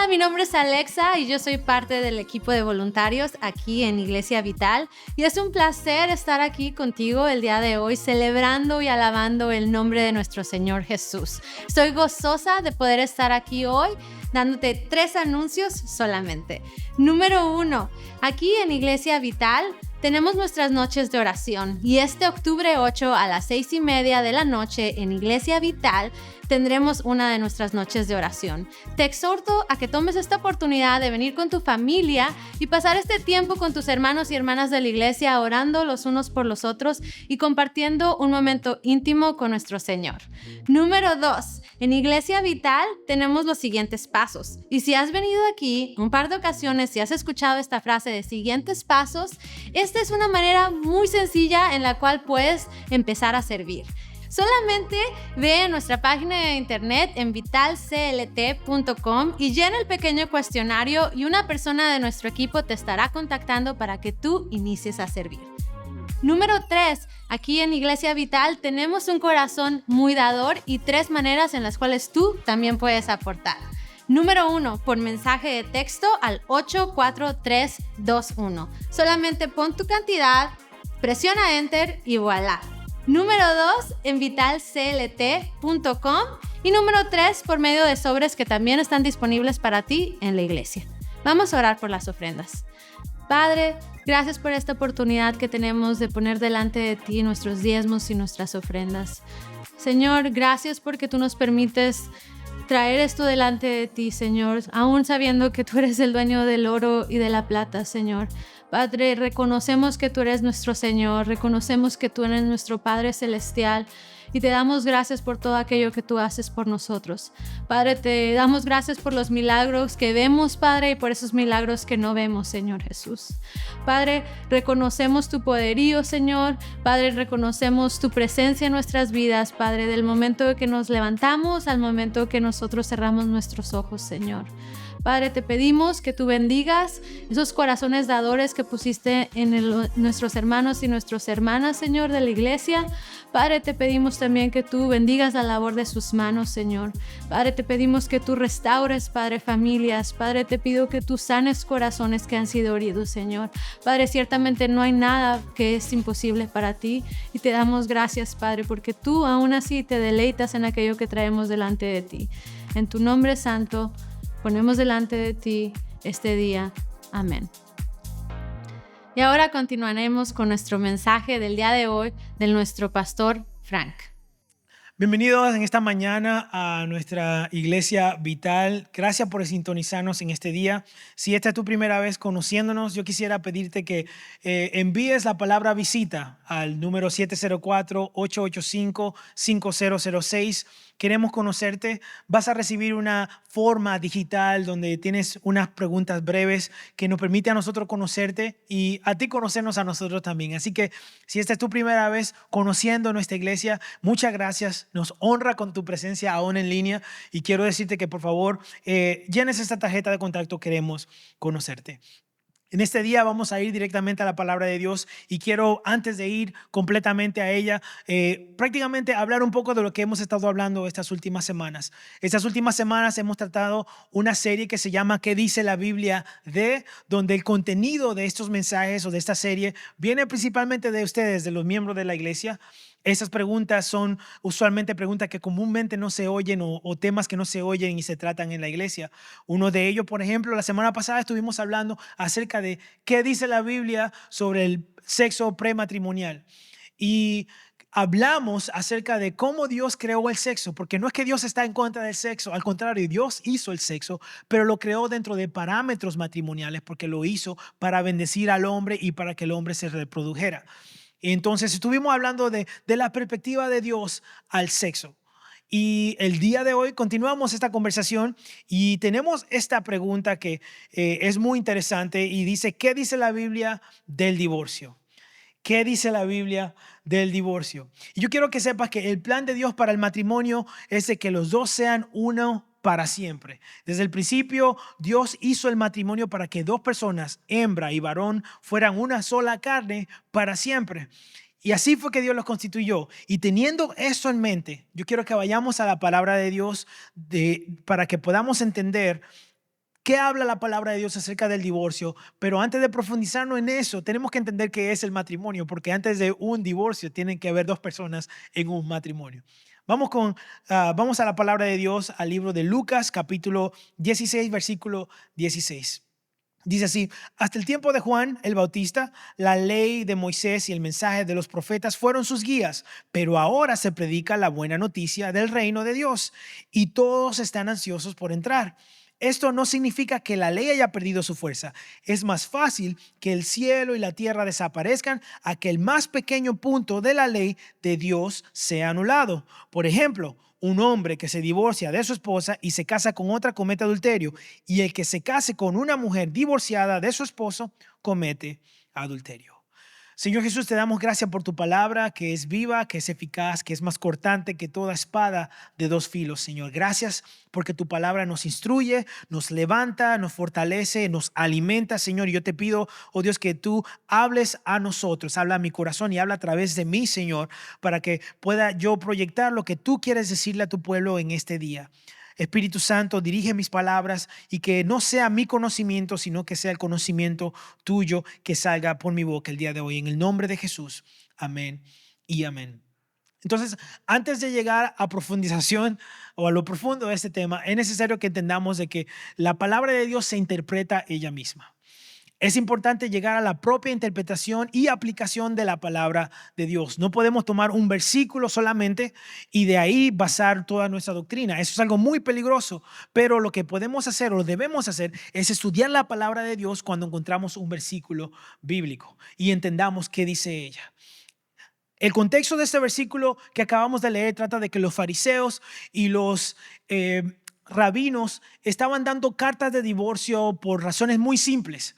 Hola, mi nombre es Alexa y yo soy parte del equipo de voluntarios aquí en Iglesia Vital y es un placer estar aquí contigo el día de hoy celebrando y alabando el nombre de nuestro Señor Jesús. Estoy gozosa de poder estar aquí hoy dándote 3 anuncios solamente. Número 1, aquí en Iglesia Vital tenemos nuestras noches de oración y este octubre 8 a las 6:30 de la noche en Iglesia Vital tendremos una de nuestras noches de oración. Te exhorto a que tomes esta oportunidad de venir con tu familia y pasar este tiempo con tus hermanos y hermanas de la iglesia orando los unos por los otros y compartiendo un momento íntimo con nuestro Señor. Número 2, en Iglesia Vital tenemos los siguientes pasos. Y si has venido aquí un par de ocasiones y has escuchado esta frase de siguientes pasos, esta es una manera muy sencilla en la cual puedes empezar a servir. Solamente ve a nuestra página de internet en vitalclt.com y llena el pequeño cuestionario y una persona de nuestro equipo te estará contactando para que tú inicies a servir. Número 3, aquí en Iglesia Vital tenemos un corazón muy dador y 3 maneras en las cuales tú también puedes aportar. Número 1, por mensaje de texto al 84321. Solamente pon tu cantidad, presiona Enter y voilà. Número 2, en vitalclt.com. Y número 3, por medio de sobres que también están disponibles para ti en la iglesia. Vamos a orar por las ofrendas. Padre, gracias por esta oportunidad que tenemos de poner delante de ti nuestros diezmos y nuestras ofrendas. Señor, gracias porque tú nos permites traer esto delante de ti, Señor, aún sabiendo que tú eres el dueño del oro y de la plata, Señor. Padre, reconocemos que tú eres nuestro Señor, reconocemos que tú eres nuestro Padre Celestial y te damos gracias por todo aquello que tú haces por nosotros. Padre, te damos gracias por los milagros que vemos, Padre, y por esos milagros que no vemos, Señor Jesús. Padre, reconocemos tu poderío, Señor. Padre, reconocemos tu presencia en nuestras vidas, Padre, del momento que nos levantamos al momento que nosotros cerramos nuestros ojos, Señor. Padre, te pedimos que tú bendigas esos corazones dadores que pusiste en nuestros hermanos y nuestras hermanas, Señor, de la iglesia. Padre, te pedimos también que tú bendigas la labor de sus manos, Señor. Padre, te pedimos que tú restaures, Padre, familias. Padre, te pido que tú sanes corazones que han sido heridos, Señor. Padre, ciertamente no hay nada que es imposible para ti y te damos gracias, Padre, porque tú aún así te deleitas en aquello que traemos delante de ti. En tu nombre santo, ponemos delante de ti este día. Amén. Y ahora continuaremos con nuestro mensaje del día de hoy de nuestro pastor Frank. Bienvenidos en esta mañana a nuestra Iglesia Vital. Gracias por sintonizarnos en este día. Si esta es tu primera vez conociéndonos, yo quisiera pedirte que envíes la palabra visita al número 704-885-5006. Queremos conocerte. Vas a recibir una forma digital donde tienes unas preguntas breves que nos permite a nosotros conocerte y a ti conocernos a nosotros también. Así que si esta es tu primera vez conociendo nuestra iglesia, muchas gracias. Nos honra con tu presencia aún en línea y quiero decirte que por favor llenes esta tarjeta de contacto. Queremos conocerte. En este día vamos a ir directamente a la palabra de Dios y quiero, antes de ir completamente a ella, prácticamente hablar un poco de lo que hemos estado hablando estas últimas semanas. Estas últimas semanas hemos tratado una serie que se llama ¿Qué dice la Biblia? Donde el contenido de estos mensajes o de esta serie viene principalmente de ustedes, de los miembros de la iglesia. Esas preguntas son usualmente preguntas que comúnmente no se oyen o temas que no se oyen y se tratan en la iglesia. Uno de ellos, por ejemplo, la semana pasada estuvimos hablando acerca de qué dice la Biblia sobre el sexo prematrimonial. Y hablamos acerca de cómo Dios creó el sexo, porque no es que Dios está en contra del sexo, al contrario, Dios hizo el sexo, pero lo creó dentro de parámetros matrimoniales porque lo hizo para bendecir al hombre y para que el hombre se reprodujera. Entonces estuvimos hablando de la perspectiva de Dios al sexo. Y el día de hoy continuamos esta conversación y tenemos esta pregunta que es muy interesante y dice, ¿qué dice la Biblia del divorcio? ¿Qué dice la Biblia del divorcio? Y yo quiero que sepas que el plan de Dios para el matrimonio es de que los dos sean uno para siempre. Desde el principio, Dios hizo el matrimonio para que dos personas, hembra y varón, fueran una sola carne para siempre. Y así fue que Dios los constituyó. Y teniendo eso en mente, yo quiero que vayamos a la palabra de Dios para que podamos entender ¿Qué habla la palabra de Dios acerca del divorcio? Pero antes de profundizarnos en eso, tenemos que entender qué es el matrimonio, porque antes de un divorcio tienen que haber dos personas en un matrimonio. Vamos a la palabra de Dios, al libro de Lucas, capítulo 16, versículo 16. Dice así: hasta el tiempo de Juan el Bautista, la ley de Moisés y el mensaje de los profetas fueron sus guías, pero ahora se predica la buena noticia del reino de Dios y todos están ansiosos por entrar. Esto no significa que la ley haya perdido su fuerza. Es más fácil que el cielo y la tierra desaparezcan a que el más pequeño punto de la ley de Dios sea anulado. Por ejemplo, un hombre que se divorcia de su esposa y se casa con otra comete adulterio, y el que se case con una mujer divorciada de su esposo comete adulterio. Señor Jesús, te damos gracias por tu palabra, que es viva, que es eficaz, que es más cortante que toda espada de dos filos, Señor. Gracias porque tu palabra nos instruye, nos levanta, nos fortalece, nos alimenta, Señor. Y yo te pido, oh Dios, que tú hables a nosotros, habla a mi corazón y habla a través de mí, Señor, para que pueda yo proyectar lo que tú quieres decirle a tu pueblo en este día. Espíritu Santo, dirige mis palabras y que no sea mi conocimiento, sino que sea el conocimiento tuyo que salga por mi boca el día de hoy. En el nombre de Jesús. Amén y amén. Entonces, antes de llegar a profundización o a lo profundo de este tema, es necesario que entendamos de que la palabra de Dios se interpreta ella misma. Es importante llegar a la propia interpretación y aplicación de la palabra de Dios. No podemos tomar un versículo solamente y de ahí basar toda nuestra doctrina. Eso es algo muy peligroso, pero lo que podemos hacer o debemos hacer es estudiar la palabra de Dios cuando encontramos un versículo bíblico y entendamos qué dice ella. El contexto de este versículo que acabamos de leer trata de que los fariseos y los rabinos estaban dando cartas de divorcio por razones muy simples.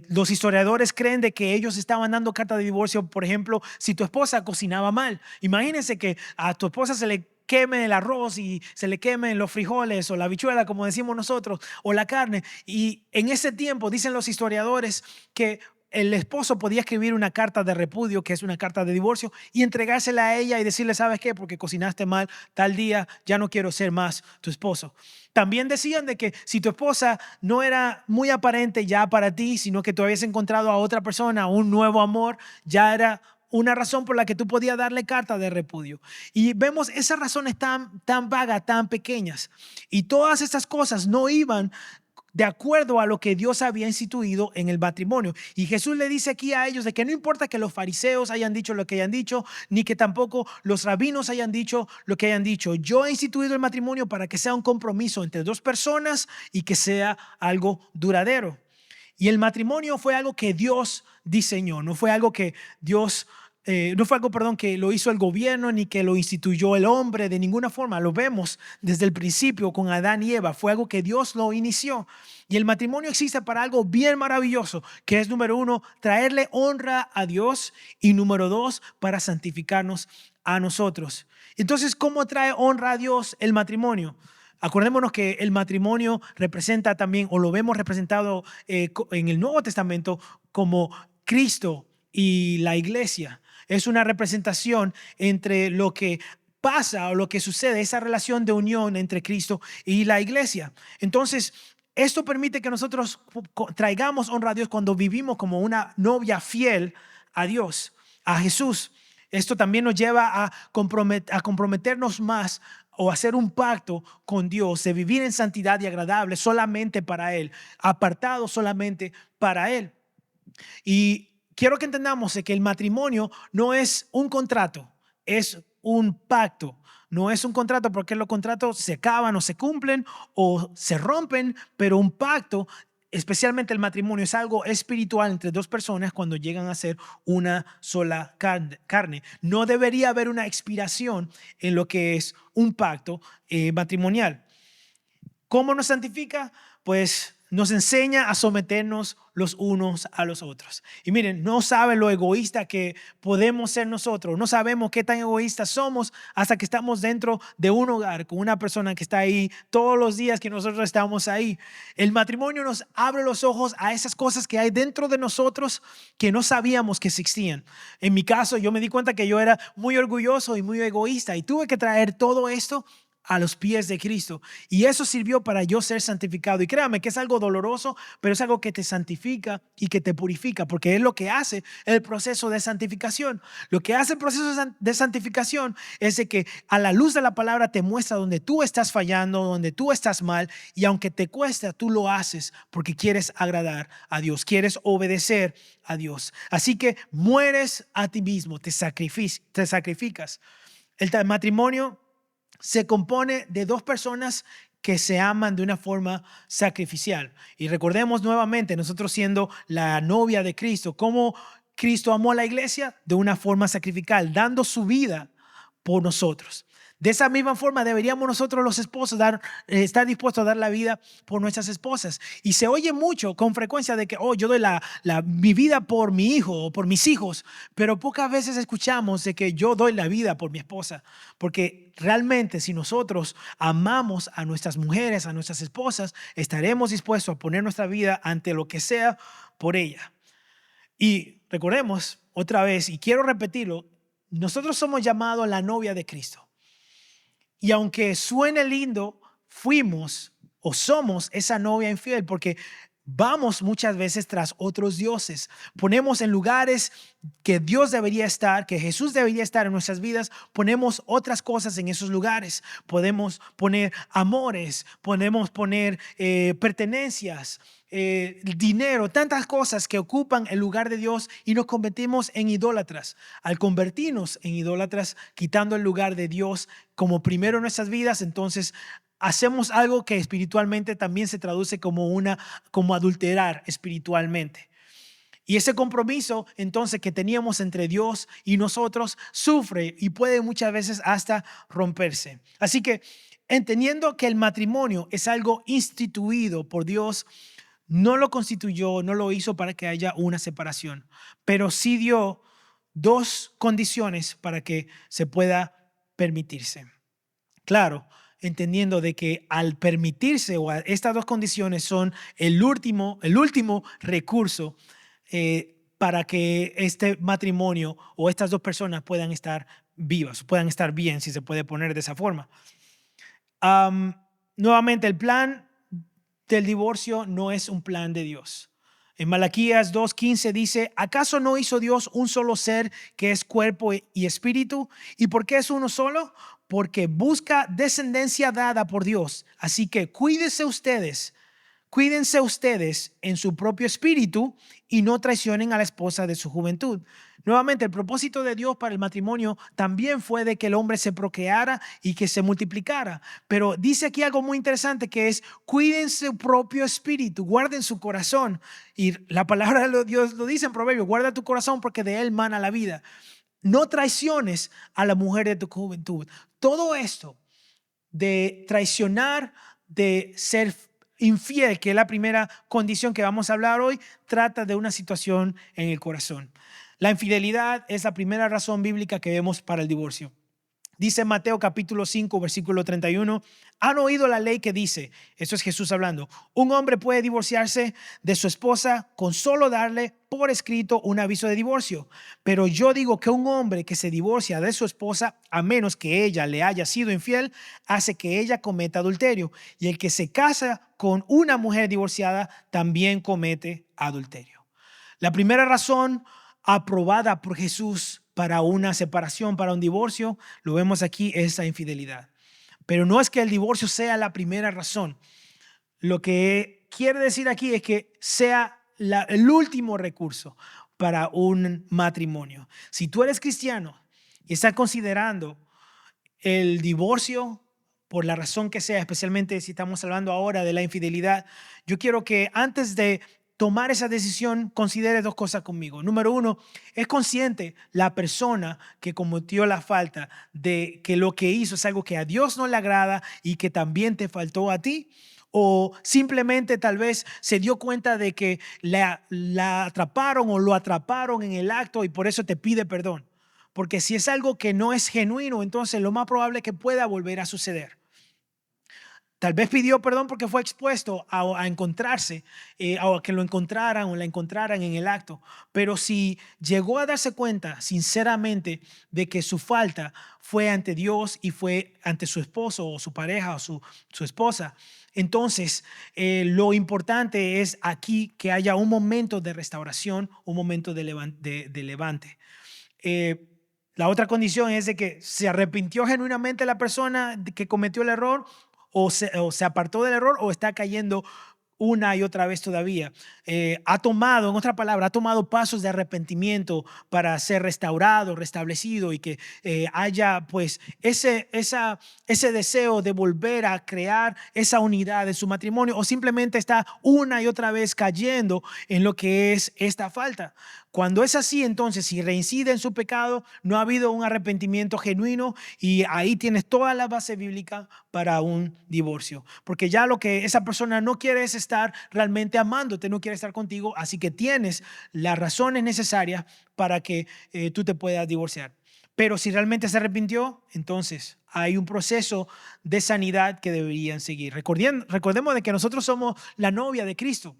Los historiadores creen de que ellos estaban dando cartas de divorcio, por ejemplo, si tu esposa cocinaba mal. Imagínense que a tu esposa se le queme el arroz y se le quemen los frijoles o la habichuela, como decimos nosotros, o la carne. Y en ese tiempo dicen los historiadores que el esposo podía escribir una carta de repudio, que es una carta de divorcio, y entregársela a ella y decirle: ¿sabes qué? Porque cocinaste mal tal día, ya no quiero ser más tu esposo. También decían de que si tu esposa no era muy aparente ya para ti, sino que tú habías encontrado a otra persona, un nuevo amor, ya era una razón por la que tú podías darle carta de repudio. Y vemos esas razones tan vagas, tan pequeñas. Y todas estas cosas no iban de acuerdo a lo que Dios había instituido en el matrimonio. Y Jesús le dice aquí a ellos de que no importa que los fariseos hayan dicho lo que hayan dicho, ni que tampoco los rabinos hayan dicho lo que hayan dicho. Yo he instituido el matrimonio para que sea un compromiso entre dos personas y que sea algo duradero. Y el matrimonio fue algo que Dios diseñó, no fue algo que que lo hizo el gobierno ni que lo instituyó el hombre de ninguna forma. Lo vemos desde el principio con Adán y Eva. Fue algo que Dios lo inició. Y el matrimonio existe para algo bien maravilloso, que es, número uno, traerle honra a Dios, y número dos, para santificarnos a nosotros. Entonces, ¿cómo trae honra a Dios el matrimonio? Acordémonos que el matrimonio representa también, o lo vemos representado en el Nuevo Testamento como Cristo y la iglesia. Es una representación entre lo que pasa o lo que sucede, esa relación de unión entre Cristo y la iglesia. Entonces, esto permite que nosotros traigamos honra a Dios cuando vivimos como una novia fiel a Dios, a Jesús. Esto también nos lleva a comprometernos más o hacer un pacto con Dios, de vivir en santidad y agradable solamente para Él, apartado solamente para Él. Y quiero que entendamos que el matrimonio no es un contrato, es un pacto. No es un contrato porque los contratos se acaban o se cumplen o se rompen, pero un pacto, especialmente el matrimonio, es algo espiritual entre dos personas cuando llegan a ser una sola carne. No debería haber una expiración en lo que es un pacto matrimonial. ¿Cómo nos santifica? Pues nos enseña a someternos los unos a los otros. Y miren, no saben lo egoísta que podemos ser nosotros. No sabemos qué tan egoístas somos hasta que estamos dentro de un hogar con una persona que está ahí todos los días que nosotros estamos ahí. El matrimonio nos abre los ojos a esas cosas que hay dentro de nosotros que no sabíamos que existían. En mi caso, yo me di cuenta que yo era muy orgulloso y muy egoísta y tuve que traer todo esto a los pies de Cristo. Y eso sirvió para yo ser santificado. Y créame que es algo doloroso, pero es algo que te santifica y que te purifica, porque es lo que hace el proceso de santificación. Lo que hace el proceso de santificación es de que a la luz de la palabra te muestra donde tú estás fallando, donde tú estás mal, y aunque te cuesta, tú lo haces porque quieres agradar a Dios, quieres obedecer a Dios. Así que mueres a ti mismo, te sacrificas. El matrimonio se compone de dos personas que se aman de una forma sacrificial. Y recordemos nuevamente, nosotros siendo la novia de Cristo, cómo Cristo amó a la iglesia de una forma sacrificial, dando su vida por nosotros. De esa misma forma deberíamos nosotros los esposos estar dispuestos a dar la vida por nuestras esposas. Y se oye mucho con frecuencia de que yo doy mi vida por mi hijo o por mis hijos, pero pocas veces escuchamos de que yo doy la vida por mi esposa. Porque realmente si nosotros amamos a nuestras mujeres, a nuestras esposas, estaremos dispuestos a poner nuestra vida ante lo que sea por ella. Y recordemos otra vez, y quiero repetirlo, nosotros somos llamados la novia de Cristo. Y aunque suene lindo, fuimos o somos esa novia infiel porque vamos muchas veces tras otros dioses. Ponemos en lugares que Dios debería estar, que Jesús debería estar en nuestras vidas, ponemos otras cosas en esos lugares. Podemos poner amores, podemos poner pertenencias, dinero, tantas cosas que ocupan el lugar de Dios y nos convertimos en idólatras. Al convertirnos en idólatras, quitando el lugar de Dios como primero en nuestras vidas, entonces hacemos algo que espiritualmente también se traduce como adulterar espiritualmente. Y ese compromiso entonces que teníamos entre Dios y nosotros sufre y puede muchas veces hasta romperse. Así que entendiendo que el matrimonio es algo instituido por Dios, no lo constituyó, no lo hizo para que haya una separación, pero sí dio dos condiciones para que se pueda permitirse. Claro, entendiendo de que al permitirse o estas dos condiciones son el último recurso para que este matrimonio o estas dos personas puedan estar vivas, puedan estar bien, si se puede poner de esa forma. Nuevamente, el plan del divorcio no es un plan de Dios. En Malaquías 2:15 dice: ¿acaso no hizo Dios un solo ser que es cuerpo y espíritu? ¿Y por qué es uno solo? Porque busca descendencia dada por Dios. Así que cuídense ustedes en su propio espíritu y no traicionen a la esposa de su juventud. Nuevamente, el propósito de Dios para el matrimonio también fue de que el hombre se procreara y que se multiplicara. Pero dice aquí algo muy interesante que es: cuiden su propio espíritu, guarden su corazón. Y la palabra de Dios lo dice en Proverbios: guarda tu corazón porque de él mana la vida. No traiciones a la mujer de tu juventud. Todo esto de traicionar, de ser infiel, que es la primera condición que vamos a hablar hoy, trata de una situación en el corazón. La infidelidad es la primera razón bíblica que vemos para el divorcio. Dice Mateo capítulo 5, versículo 31, han oído la ley que dice, esto es Jesús hablando, un hombre puede divorciarse de su esposa con solo darle por escrito un aviso de divorcio. Pero yo digo que un hombre que se divorcia de su esposa, a menos que ella le haya sido infiel, hace que ella cometa adulterio. Y el que se casa con una mujer divorciada también comete adulterio. La primera razón aprobada por Jesús para una separación, para un divorcio, lo vemos aquí, es la infidelidad. Pero no es que el divorcio sea la primera razón. Lo que quiere decir aquí es que sea el último recurso para un matrimonio. Si tú eres cristiano y estás considerando el divorcio por la razón que sea, especialmente si estamos hablando ahora de la infidelidad, yo quiero que antes de tomar esa decisión, considere dos cosas conmigo. Número uno, ¿es consciente la persona que cometió la falta de que lo que hizo es algo que a Dios no le agrada y que también te faltó a ti? ¿O simplemente tal vez se dio cuenta de que la atraparon o lo atraparon en el acto y por eso te pide perdón? Porque si es algo que no es genuino, entonces lo más probable es que pueda volver a suceder. Tal vez pidió perdón porque fue expuesto a encontrarse, o a que lo encontraran o la encontraran en el acto. Pero si llegó a darse cuenta sinceramente de que su falta fue ante Dios y fue ante su esposo o su pareja o su esposa, entonces lo importante es aquí que haya un momento de restauración, un momento de levante. La otra condición es de que se arrepintió genuinamente la persona que cometió el error, o se apartó del error, o está cayendo una y otra vez todavía. Ha tomado, en otra palabra, ha tomado pasos de arrepentimiento para ser restaurado, restablecido, y que haya pues ese deseo de volver a crear esa unidad en su matrimonio, o simplemente está una y otra vez cayendo en lo que es esta falta. Cuando es así, entonces, si reincide en su pecado, no ha habido un arrepentimiento genuino, y ahí tienes toda la base bíblica para un divorcio. Porque ya lo que esa persona no quiere es estar realmente amándote, no quiere estar contigo, así que tienes las razones necesarias para que tú te puedas divorciar. Pero si realmente se arrepintió, entonces hay un proceso de sanidad que deberían seguir. Recordemos de que nosotros somos la novia de Cristo.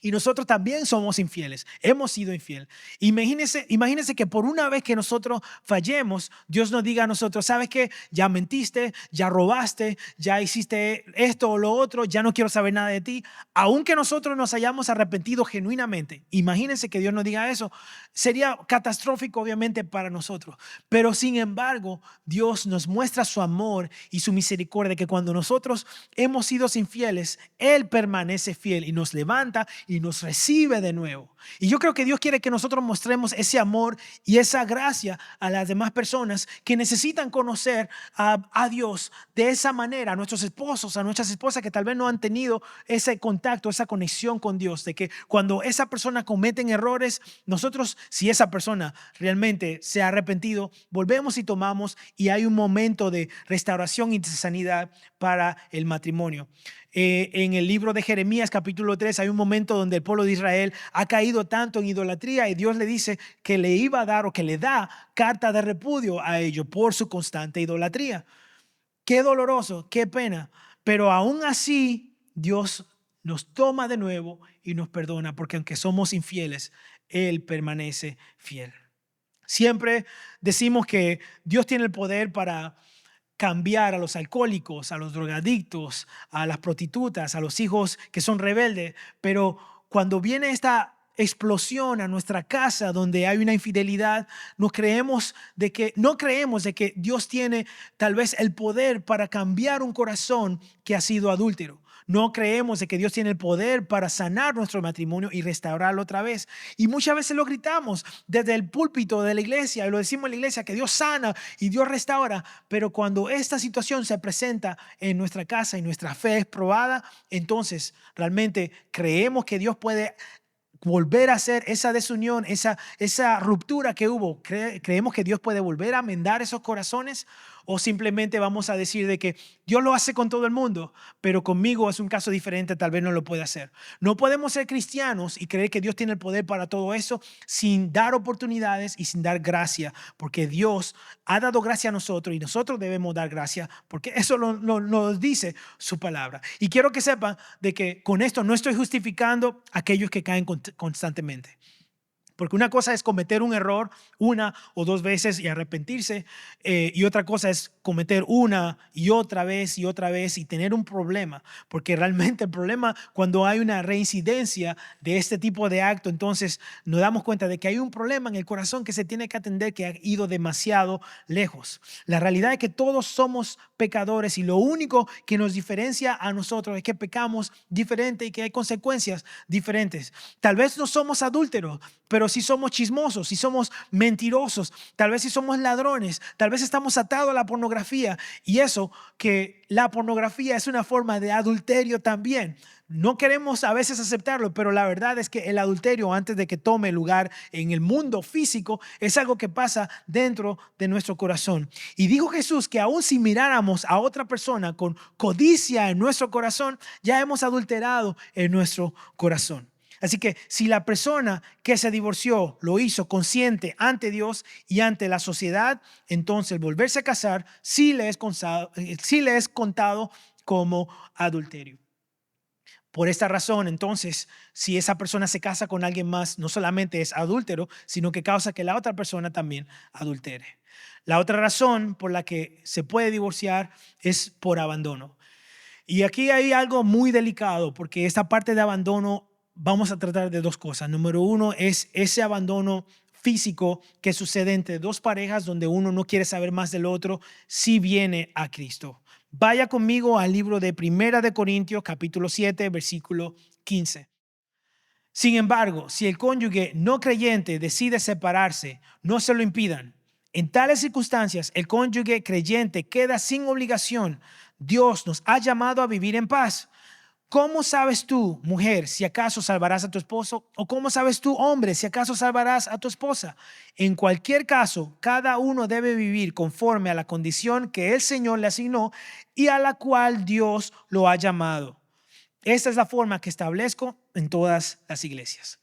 Y nosotros también somos infieles, hemos sido infieles. Imagínense que por una vez que nosotros fallemos, Dios nos diga a nosotros: ¿sabes qué? Ya mentiste, ya robaste, ya hiciste esto o lo otro, ya no quiero saber nada de ti. Aunque nosotros nos hayamos arrepentido genuinamente, imagínense que Dios nos diga eso. Sería catastrófico obviamente para nosotros. Pero sin embargo, Dios nos muestra su amor y su misericordia, que cuando nosotros hemos sido infieles, Él permanece fiel y nos levanta y nos recibe de nuevo. Y yo creo que Dios quiere que nosotros mostremos ese amor y esa gracia a las demás personas que necesitan conocer a Dios de esa manera, a nuestros esposos, a nuestras esposas que tal vez no han tenido ese contacto, esa conexión con Dios, de que cuando esa persona cometen errores, nosotros, si esa persona realmente se ha arrepentido, volvemos y tomamos, y hay un momento de restauración y de sanidad para el matrimonio. En el libro de Jeremías capítulo 3 hay un momento donde el pueblo de Israel ha caído tanto en idolatría, y Dios le dice que le iba a dar, o que le da, carta de repudio a ellos por su constante idolatría. Qué doloroso, qué pena, pero aún así Dios nos toma de nuevo y nos perdona, porque aunque somos infieles, Él permanece fiel. Siempre decimos que Dios tiene el poder para cambiar a los alcohólicos, a los drogadictos, a las prostitutas, a los hijos que son rebeldes, pero cuando viene esta explosión a nuestra casa donde hay una infidelidad, no creemos de que Dios tiene tal vez el poder para cambiar un corazón que ha sido adúltero. No creemos de que Dios tiene el poder para sanar nuestro matrimonio y restaurarlo otra vez. Y muchas veces lo gritamos desde el púlpito de la iglesia, y lo decimos en la iglesia, que Dios sana y Dios restaura. Pero cuando esta situación se presenta en nuestra casa y nuestra fe es probada, entonces realmente creemos que Dios puede volver a hacer esa desunión, esa ruptura que hubo. Creemos que Dios puede volver a mendar esos corazones, o simplemente vamos a decir de que Dios lo hace con todo el mundo, pero conmigo es un caso diferente, tal vez no lo puede hacer. No podemos ser cristianos y creer que Dios tiene el poder para todo eso sin dar oportunidades y sin dar gracia, porque Dios ha dado gracia a nosotros y nosotros debemos dar gracia, porque eso nos dice su palabra. Y quiero que sepan de que con esto no estoy justificando a aquellos que caen constantemente. Porque una cosa es cometer un error una o dos veces y arrepentirse, y otra cosa es cometer una y otra vez y tener un problema. Porque realmente el problema, cuando hay una reincidencia de este tipo de acto, entonces nos damos cuenta de que hay un problema en el corazón que se tiene que atender, que ha ido demasiado lejos. La realidad es que todos somos pecadores, y lo único que nos diferencia a nosotros es que pecamos diferente y que hay consecuencias diferentes. Tal vez no somos adúlteros, pero si somos chismosos, si somos mentirosos, tal vez si somos ladrones, tal vez estamos atados a la pornografía, y eso, que la pornografía es una forma de adulterio también. No queremos a veces aceptarlo, pero la verdad es que el adulterio, antes de que tome lugar en el mundo físico, es algo que pasa dentro de nuestro corazón. Y dijo Jesús que aun si miráramos a otra persona con codicia en nuestro corazón, ya hemos adulterado en nuestro corazón. Así que si la persona que se divorció lo hizo consciente ante Dios y ante la sociedad, entonces volverse a casar sí le es contado como adulterio. Por esta razón, entonces, si esa persona se casa con alguien más, no solamente es adúltero, sino que causa que la otra persona también adultere. La otra razón por la que se puede divorciar es por abandono. Y aquí hay algo muy delicado, porque esta parte de abandono vamos a tratar de dos cosas. Número uno es ese abandono físico que sucede entre dos parejas donde uno no quiere saber más del otro si viene a Cristo. Vaya conmigo al libro de Primera de Corintios, capítulo 7, versículo 15. Sin embargo, si el cónyuge no creyente decide separarse, no se lo impidan. En tales circunstancias, el cónyuge creyente queda sin obligación. Dios nos ha llamado a vivir en paz. ¿Cómo sabes tú, mujer, si acaso salvarás a tu esposo? ¿O cómo sabes tú, hombre, si acaso salvarás a tu esposa? En cualquier caso, cada uno debe vivir conforme a la condición que el Señor le asignó y a la cual Dios lo ha llamado. Esta es la forma que establezco en todas las iglesias.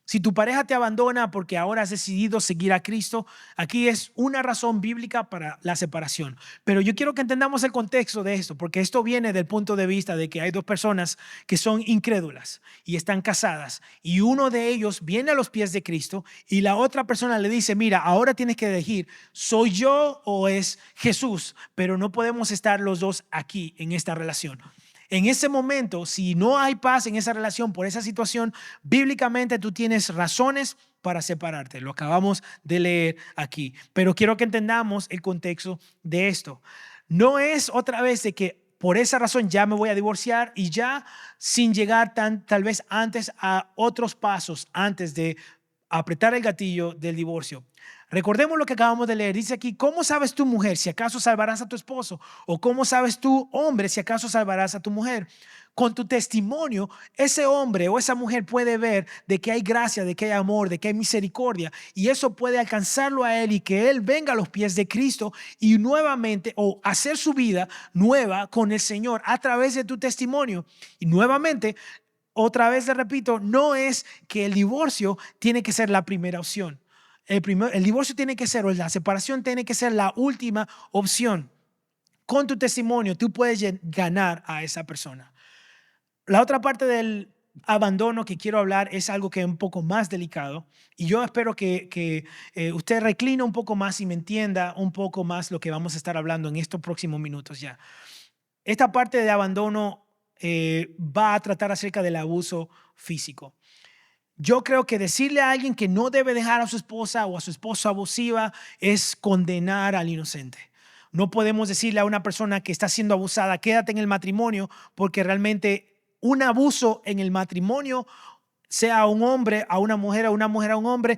Si tu pareja te abandona porque ahora has decidido seguir a Cristo, aquí es una razón bíblica para la separación. Pero yo quiero que entendamos el contexto de esto, porque esto viene del punto de vista de que hay dos personas que son incrédulas y están casadas, y uno de ellos viene a los pies de Cristo y la otra persona le dice, mira, ahora tienes que elegir, ¿soy yo o es Jesús? Pero no podemos estar los dos aquí en esta relación. En ese momento, si no hay paz en esa relación por esa situación, bíblicamente tú tienes razones para separarte. Lo acabamos de leer aquí. Pero quiero que entendamos el contexto de esto. No es otra vez de que por esa razón ya me voy a divorciar y ya sin llegar tal vez antes a otros pasos antes de apretar el gatillo del divorcio. Recordemos lo que acabamos de leer. Dice aquí, ¿cómo sabes tú, mujer, si acaso salvarás a tu esposo? ¿O cómo sabes tú, hombre, si acaso salvarás a tu mujer? Con tu testimonio, ese hombre o esa mujer puede ver de que hay gracia, de que hay amor, de que hay misericordia. Y eso puede alcanzarlo a él y que él venga a los pies de Cristo y nuevamente, o hacer su vida nueva con el Señor a través de tu testimonio. Y nuevamente, otra vez le repito, no es que el divorcio tiene que ser la primera opción. El divorcio tiene que ser, o la separación tiene que ser la última opción. Con tu testimonio tú puedes ganar a esa persona. La otra parte del abandono que quiero hablar es algo que es un poco más delicado y yo espero que usted recline un poco más y me entienda un poco más lo que vamos a estar hablando en estos próximos minutos ya. Esta parte de abandono va a tratar acerca del abuso físico. Yo creo que decirle a alguien que no debe dejar a su esposa o a su esposa abusiva es condenar al inocente. No podemos decirle a una persona que está siendo abusada, quédate en el matrimonio, porque realmente un abuso en el matrimonio, sea a un hombre, a una mujer a un hombre,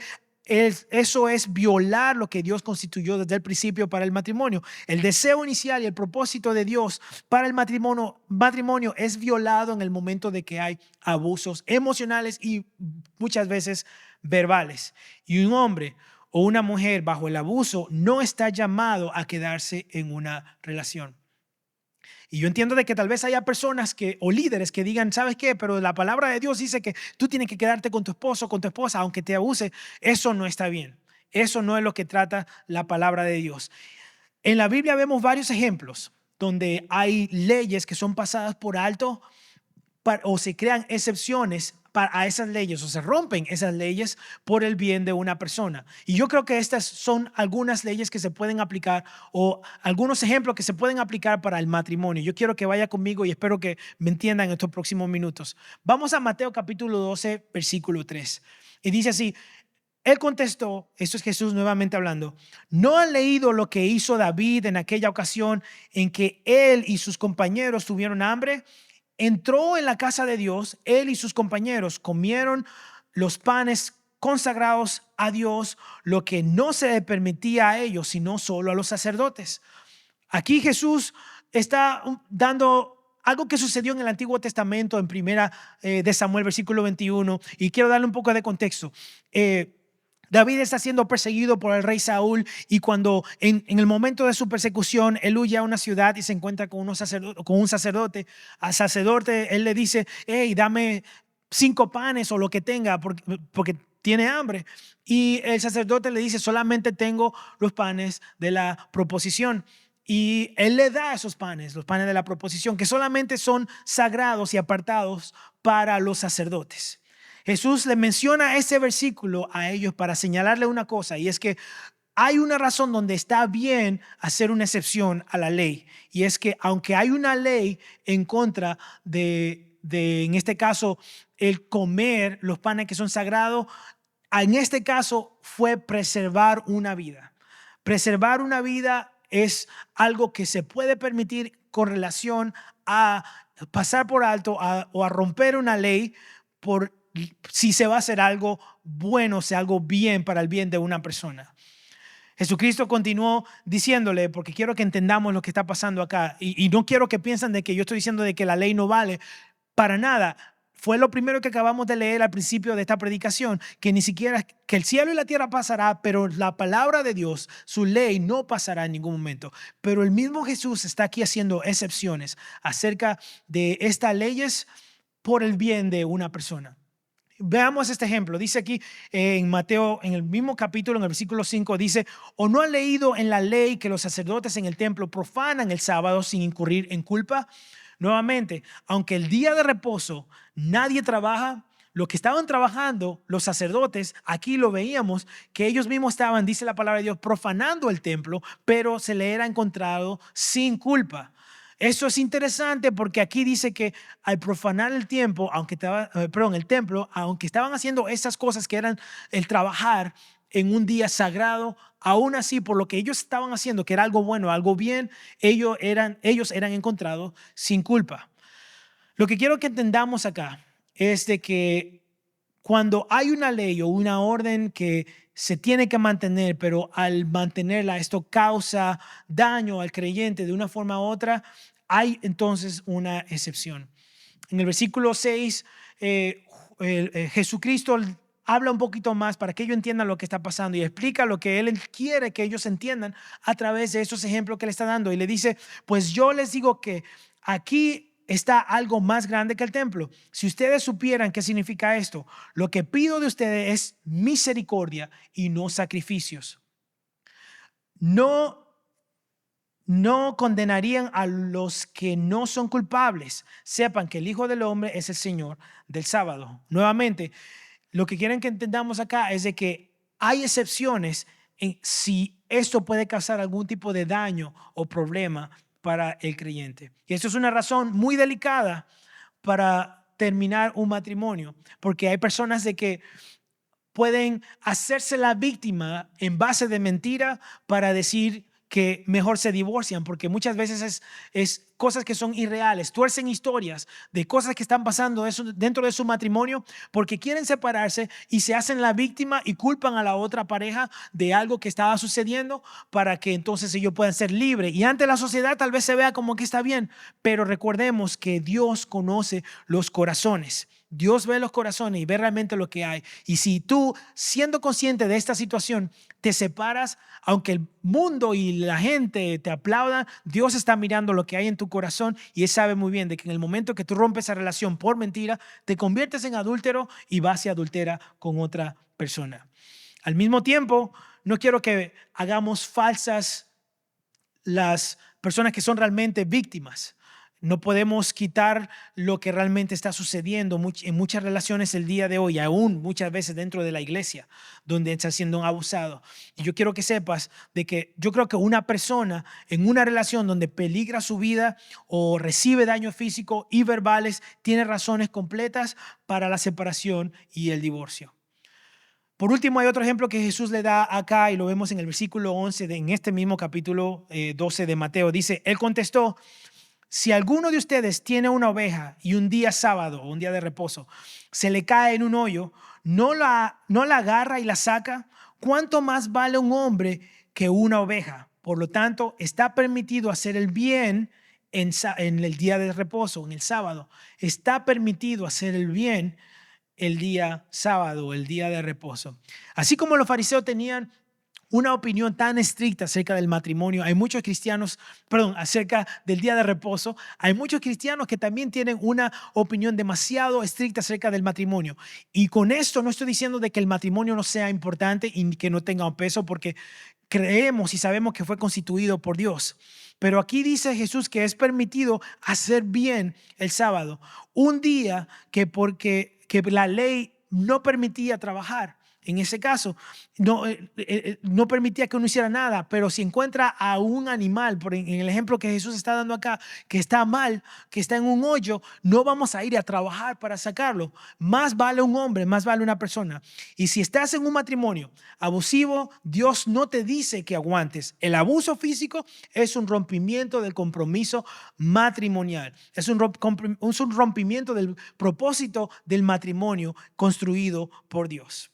eso es violar lo que Dios constituyó desde el principio para el matrimonio. El deseo inicial y el propósito de Dios para el matrimonio es violado en el momento de que hay abusos emocionales y muchas veces verbales. Y un hombre o una mujer bajo el abuso no está llamado a quedarse en una relación. Y yo entiendo de que tal vez haya personas o líderes que digan, ¿sabes qué? Pero la palabra de Dios dice que tú tienes que quedarte con tu esposo o con tu esposa, aunque te abuse. Eso no está bien. Eso no es lo que trata la palabra de Dios. En la Biblia vemos varios ejemplos donde hay leyes que son pasadas por alto o se crean excepciones a esas leyes o se rompen esas leyes por el bien de una persona. Y yo creo que estas son algunas leyes que se pueden aplicar o algunos ejemplos que se pueden aplicar para el matrimonio. Yo quiero que vaya conmigo y espero que me entiendan en estos próximos minutos. Vamos a Mateo capítulo 12, versículo 3. Y dice así, él contestó, esto es Jesús nuevamente hablando, ¿no han leído lo que hizo David en aquella ocasión en que él y sus compañeros tuvieron hambre? Entró en la casa de Dios, él y sus compañeros comieron los panes consagrados a Dios, lo que no se le permitía a ellos, sino solo a los sacerdotes. Aquí Jesús está dando algo que sucedió en el Antiguo Testamento en primera de Samuel, versículo 21, y quiero darle un poco de contexto. David está siendo perseguido por el rey Saúl y cuando en el momento de su persecución él huye a una ciudad y se encuentra con un sacerdote. Al sacerdote él le dice, hey, dame 5 panes o lo que tenga porque tiene hambre. Y el sacerdote le dice, solamente tengo los panes de la proposición. Y Él le da esos panes, los panes de la proposición, que solamente son sagrados y apartados para los sacerdotes. Jesús le menciona ese versículo a ellos para señalarle una cosa, y es que hay una razón donde está bien hacer una excepción a la ley. Y es que aunque hay una ley en contra en este caso, el comer los panes que son sagrados, en este caso fue preservar una vida. Preservar una vida es algo que se puede permitir con relación a pasar por alto o a romper una ley por si se va a hacer algo bueno, sea algo bien para el bien de una persona. Jesucristo continuó diciéndole, porque quiero que entendamos lo que está pasando acá, y no quiero que piensen de que yo estoy diciendo de que la ley no vale, para nada. Fue lo primero que acabamos de leer al principio de esta predicación, que ni siquiera, que el cielo y la tierra pasará, pero la palabra de Dios, su ley, no pasará en ningún momento. Pero el mismo Jesús está aquí haciendo excepciones acerca de estas leyes por el bien de una persona. Veamos este ejemplo. Dice aquí en Mateo, en el mismo capítulo, en el versículo 5, dice: ¿o no han leído en la ley que los sacerdotes en el templo profanan el sábado sin incurrir en culpa? Nuevamente, aunque el día de reposo nadie trabaja, los que estaban trabajando, los sacerdotes, aquí lo veíamos, que ellos mismos estaban, dice la palabra de Dios, profanando el templo, pero se le era encontrado sin culpa. Eso es interesante porque aquí dice que al profanar el templo, aunque estaban haciendo esas cosas que eran el trabajar en un día sagrado, aún así por lo que ellos estaban haciendo, que era algo bueno, algo bien, ellos eran encontrados sin culpa. Lo que quiero que entendamos acá es de que cuando hay una ley o una orden que se tiene que mantener, pero al mantenerla esto causa daño al creyente de una forma u otra, hay entonces una excepción. En el versículo 6, Jesucristo habla un poquito más para que ellos entiendan lo que está pasando y explica lo que Él quiere que ellos entiendan a través de esos ejemplos que le está dando. Y le dice: pues yo les digo que aquí está algo más grande que el templo. Si ustedes supieran qué significa esto, lo que pido de ustedes es misericordia y no sacrificios. No condenarían a los que no son culpables. Sepan que el Hijo del Hombre es el Señor del sábado. Nuevamente, lo que quieren que entendamos acá es de que hay excepciones en si esto puede causar algún tipo de daño o problema para el creyente. Y esto es una razón muy delicada para terminar un matrimonio, porque hay personas de que pueden hacerse la víctima en base de mentira para decir que mejor se divorcian, porque muchas veces es cosas que son irreales, tuercen historias de cosas que están pasando dentro de su matrimonio porque quieren separarse y se hacen la víctima y culpan a la otra pareja de algo que estaba sucediendo para que entonces ellos puedan ser libres. Y ante la sociedad tal vez se vea como que está bien, pero recordemos que Dios conoce los corazones. Dios ve los corazones y ve realmente lo que hay. Y si tú, siendo consciente de esta situación, te separas, aunque el mundo y la gente te aplaudan, Dios está mirando lo que hay en tu corazón y Él sabe muy bien de que en el momento que tú rompes esa relación por mentira, te conviertes en adúltero y vas y adultera con otra persona. Al mismo tiempo, no quiero que hagamos falsas las personas que son realmente víctimas. No podemos quitar lo que realmente está sucediendo en muchas relaciones el día de hoy, aún muchas veces dentro de la iglesia, donde está siendo abusado. Y yo quiero que sepas de que yo creo que una persona en una relación donde peligra su vida o recibe daño físico y verbales, tiene razones completas para la separación y el divorcio. Por último, hay otro ejemplo que Jesús le da acá y lo vemos en el versículo 11 en este mismo capítulo 12 de Mateo. Dice: Él contestó: si alguno de ustedes tiene una oveja y un día sábado o un día de reposo se le cae en un hoyo, ¿no la agarra y la saca? ¿Cuánto más vale un hombre que una oveja? Por lo tanto, está permitido hacer el bien en el día de reposo, en el sábado. Está permitido hacer el bien el día sábado, el día de reposo. Así como los fariseos tenían una opinión tan estricta acerca del matrimonio. Hay muchos cristianos, acerca del día de reposo. Hay muchos cristianos que también tienen una opinión demasiado estricta acerca del matrimonio. Y con esto no estoy diciendo de que el matrimonio no sea importante y que no tenga un peso, porque creemos y sabemos que fue constituido por Dios. Pero aquí dice Jesús que es permitido hacer bien el sábado, un día que la ley no permitía trabajar. En ese caso, no permitía que uno hiciera nada, pero si encuentra a un animal, en el ejemplo que Jesús está dando acá, que está mal, que está en un hoyo, no vamos a ir a trabajar para sacarlo. Más vale un hombre, más vale una persona. Y si estás en un matrimonio abusivo, Dios no te dice que aguantes. El abuso físico es un rompimiento del compromiso matrimonial. Es un rompimiento del propósito del matrimonio construido por Dios.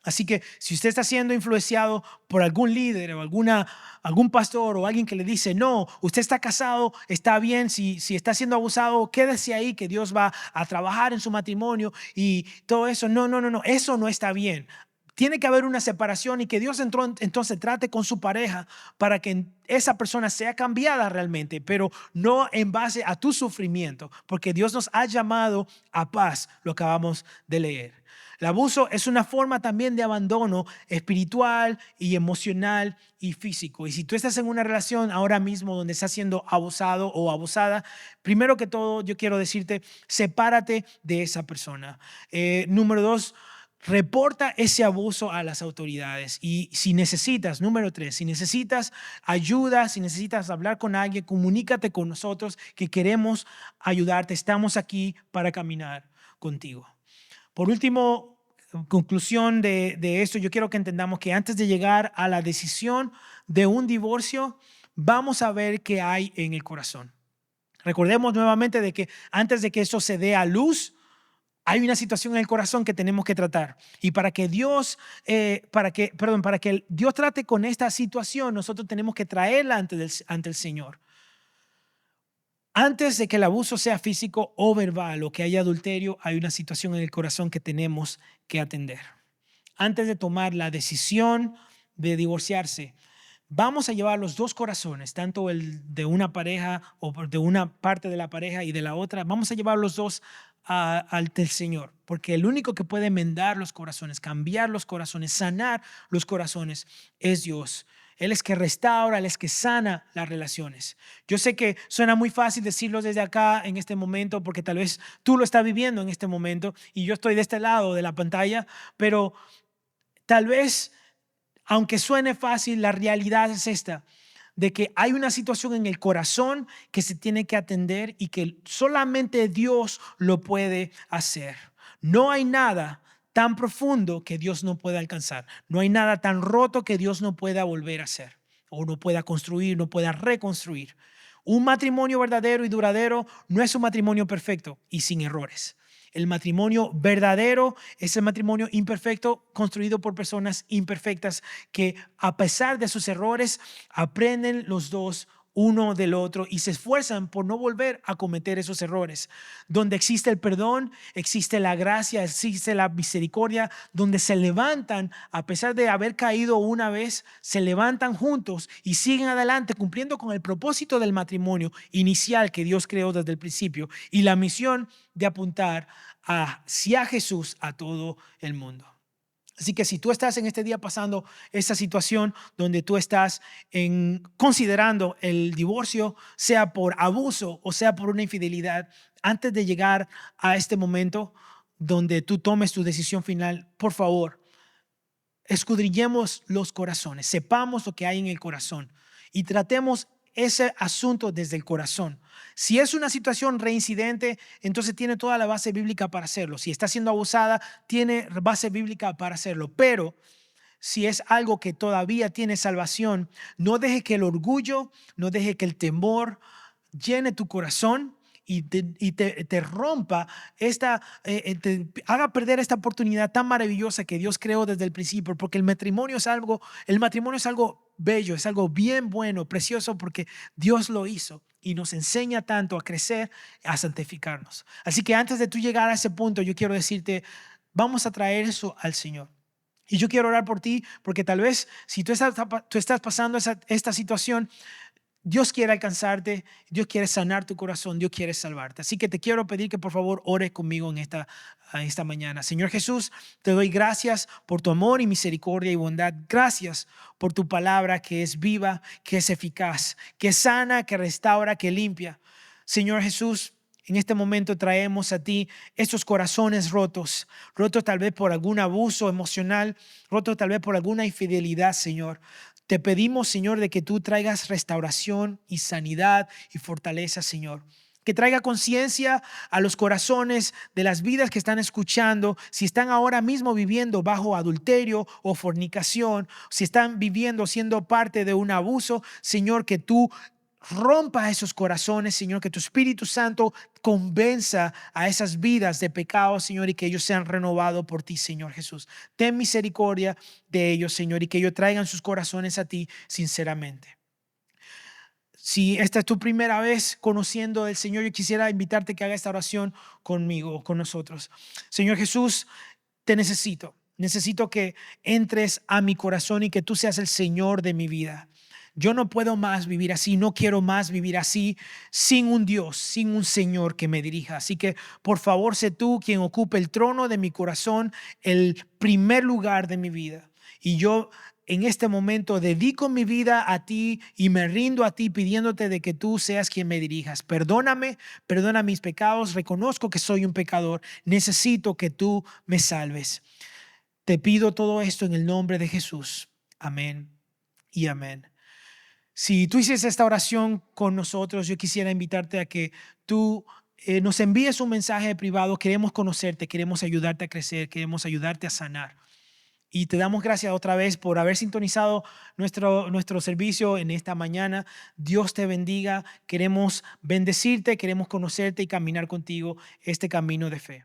Así que si usted está siendo influenciado por algún líder o algún pastor o alguien que le dice, no, usted está casado, está bien, si está siendo abusado, quédese ahí que Dios va a trabajar en su matrimonio y todo eso. No, eso no está bien. Tiene que haber una separación y que Dios entonces trate con su pareja para que esa persona sea cambiada realmente, pero no en base a tu sufrimiento, porque Dios nos ha llamado a paz, lo acabamos de leer. El abuso es una forma también de abandono espiritual y emocional y físico. Y si tú estás en una relación ahora mismo donde estás siendo abusado o abusada, primero que todo yo quiero decirte, sepárate de esa persona. Número 2, reporta ese abuso a las autoridades. Y si necesitas, número 3, si necesitas ayuda, si necesitas hablar con alguien, comunícate con nosotros que queremos ayudarte. Estamos aquí para caminar contigo. Por último, en conclusión de esto, yo quiero que entendamos que antes de llegar a la decisión de un divorcio, vamos a ver qué hay en el corazón. Recordemos nuevamente de que antes de que eso se dé a luz, hay una situación en el corazón que tenemos que tratar. Y para que Dios trate con esta situación, nosotros tenemos que traerla ante el Señor. Antes de que el abuso sea físico o verbal o que haya adulterio, hay una situación en el corazón que tenemos que atender. Antes de tomar la decisión de divorciarse, vamos a llevar los dos corazones, tanto el de una pareja o de una parte de la pareja y de la otra, vamos a llevar los dos ante el Señor, porque el único que puede enmendar los corazones, cambiar los corazones, sanar los corazones es Dios. Él es que restaura, Él es que sana las relaciones. Yo sé que suena muy fácil decirlo desde acá en este momento porque tal vez tú lo estás viviendo en este momento y yo estoy de este lado de la pantalla, pero tal vez, aunque suene fácil, la realidad es esta, de que hay una situación en el corazón que se tiene que atender y que solamente Dios lo puede hacer. No hay nada tan profundo que Dios no pueda alcanzar. No hay nada tan roto que Dios no pueda volver a hacer o no pueda construir, no pueda reconstruir. Un matrimonio verdadero y duradero no es un matrimonio perfecto y sin errores. El matrimonio verdadero es el matrimonio imperfecto construido por personas imperfectas que a pesar de sus errores aprenden los dos uno del otro y se esfuerzan por no volver a cometer esos errores. Donde existe el perdón, existe la gracia, existe la misericordia, donde se levantan a pesar de haber caído una vez, se levantan juntos y siguen adelante cumpliendo con el propósito del matrimonio inicial que Dios creó desde el principio y la misión de apuntar hacia Jesús a todo el mundo. Así que si tú estás en este día pasando esa situación donde tú estás considerando el divorcio, sea por abuso o sea por una infidelidad, antes de llegar a este momento donde tú tomes tu decisión final, por favor, escudriñemos los corazones, sepamos lo que hay en el corazón y tratemos ese asunto desde el corazón. Si es una situación reincidente, entonces tiene toda la base bíblica para hacerlo. Si está siendo abusada, tiene base bíblica para hacerlo. Pero si es algo que todavía tiene salvación, no deje que el orgullo, no deje que el temor llene tu corazón y te rompa te haga perder esta oportunidad tan maravillosa que Dios creó desde el principio, porque el matrimonio es algo bello, es algo bien bueno, precioso, porque Dios lo hizo y nos enseña tanto a crecer, a santificarnos. Así que antes de tú llegar a ese punto, yo quiero decirte, vamos a traer eso al Señor. Y yo quiero orar por ti porque tal vez si tú estás pasando esta situación, Dios quiere alcanzarte, Dios quiere sanar tu corazón, Dios quiere salvarte. Así que te quiero pedir que por favor ores conmigo en esta mañana. Señor Jesús, te doy gracias por tu amor y misericordia y bondad. Gracias por tu palabra que es viva, que es eficaz, que sana, que restaura, que limpia. Señor Jesús, en este momento traemos a ti estos corazones rotos tal vez por algún abuso emocional, rotos tal vez por alguna infidelidad, Señor. Te pedimos, Señor, de que tú traigas restauración y sanidad y fortaleza, Señor. Que traiga conciencia a los corazones de las vidas que están escuchando, si están ahora mismo viviendo bajo adulterio o fornicación, si están viviendo siendo parte de un abuso, Señor, que tú rompa esos corazones, Señor, que tu Espíritu Santo convenza a esas vidas de pecado, Señor, y que ellos sean renovados por ti, Señor Jesús. Ten misericordia de ellos, Señor, y que ellos traigan sus corazones a ti sinceramente. Si esta es tu primera vez conociendo al Señor, yo quisiera invitarte a que haga esta oración conmigo, con nosotros. Señor Jesús, te necesito. Necesito que entres a mi corazón y que tú seas el Señor de mi vida. Yo no puedo más vivir así, no quiero más vivir así sin un Dios, sin un Señor que me dirija. Así que por favor, sé tú quien ocupe el trono de mi corazón, el primer lugar de mi vida. Y yo en este momento dedico mi vida a ti y me rindo a ti pidiéndote de que tú seas quien me dirijas. Perdóname, perdona mis pecados, reconozco que soy un pecador, necesito que tú me salves. Te pido todo esto en el nombre de Jesús. Amén y amén. Si tú hiciste esta oración con nosotros, yo quisiera invitarte a que tú nos envíes un mensaje privado. Queremos conocerte, queremos ayudarte a crecer, queremos ayudarte a sanar. Y te damos gracias otra vez por haber sintonizado nuestro servicio en esta mañana. Dios te bendiga. Queremos bendecirte, queremos conocerte y caminar contigo este camino de fe.